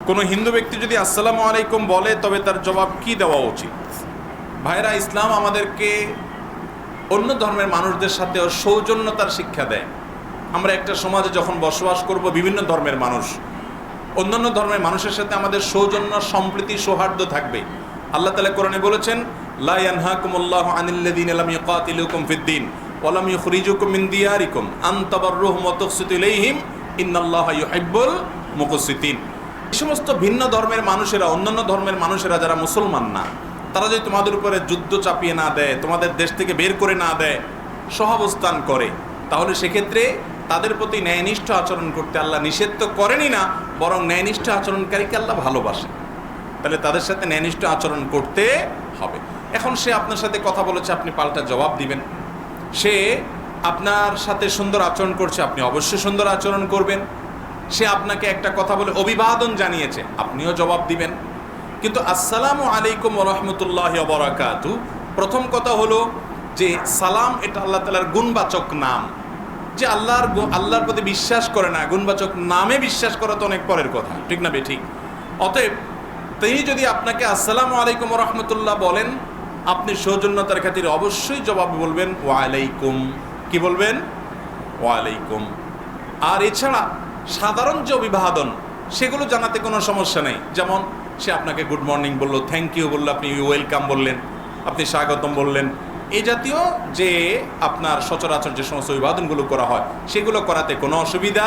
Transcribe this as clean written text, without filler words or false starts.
কোনো হিন্দু ব্যক্তি যদি আসসালামু আলাইকুম বলে তবে তার জবাব কি দেওয়া উচিত? ভাইরা, ইসলাম আমাদেরকে অন্য ধর্মের মানুষদের সাথেও সৌজন্যতার শিক্ষা দেয়। আমরা একটা সমাজে যখন বসবাস করব, বিভিন্ন ধর্মের মানুষ, অন্যান্য ধর্মের মানুষের সাথে আমাদের সৌজন্য, সম্প্রীতি, সৌহার্দ্য থাকবে। আল্লাহ তাআলা কোরআনে বলেছেন, লা ইয়ানহাকুমুল্লাহু আনিল্লাযীনা লাম ইউকাতিলুকুম ফিদ-দীন ওয়া লাম ইখরিজুকুম মিন দিয়ারিকুম আন তাবাররুহুম ওয়া তুকসিতু ইলাইহিম ইন্নাল্লাহা ইউহিব্বুল মুকসিতিন। এই সমস্ত ভিন্ন ধর্মের মানুষেরা, অন্যান্য ধর্মের মানুষেরা যারা মুসলমান না, তারা যদি তোমাদের উপরে যুদ্ধ চাপিয়ে না দেয়, তোমাদের দেশ থেকে বের করে না দেয়, সহাবস্থান করে, তাহলে সেক্ষেত্রে তাদের প্রতি ন্যায়নিষ্ঠ আচরণ করতে আল্লাহ নিষেধ তো করেনই না, বরং ন্যায়নিষ্ঠ আচরণকারীকে আল্লাহ ভালোবাসে। তাহলে তাদের সাথে ন্যায়নিষ্ঠ আচরণ করতে হবে। এখন সে আপনার সাথে কথা বলেছে, আপনি পাল্টা জবাব দিবেন। সে আপনার সাথে সুন্দর আচরণ করছে, আপনি অবশ্যই সুন্দর আচরণ করবেন। সে আপনাকে একটা কথা বলে অভিবাদন জানিয়েছে, আপনিও জবাব দিবেন। কিন্তু আসসালামু আলাইকুম ওয়া রাহমাতুল্লাহি ওয়া বারাকাতুহু, প্রথম কথা হলো যে সালাম এটা আল্লাহ তাআলার গুণবাচক নাম। যে আল্লাহর প্রতি বিশ্বাস করে না, গুণবাচক নামে বিশ্বাস করা তো অনেক পরের কথা, ঠিক না ঠিক? অতএব তিনি যদি আপনাকে আসসালামু আলাইকুম ওয়া রাহমাতুল্লাহ বলেন, আপনি সৌজন্যতার খাতিরে অবশ্যই জবাব বলবেন ওয়া আলাইকুম। কি বলবেন? ওয়া আলাইকুম। আর এছাড়া সাধারণ যে অভিবাদন, সেগুলো জানাতে কোনো সমস্যা নেই। যেমন সে আপনাকে গুড মর্নিং বললো, থ্যাংক ইউ বললো, আপনি ওয়েলকাম বললেন, আপনি স্বাগতম বললেন। এই জাতীয় যে আপনার সচরাচর যে সমস্ত অভিবাদনগুলো করা হয়, সেগুলো করাতে কোনো অসুবিধা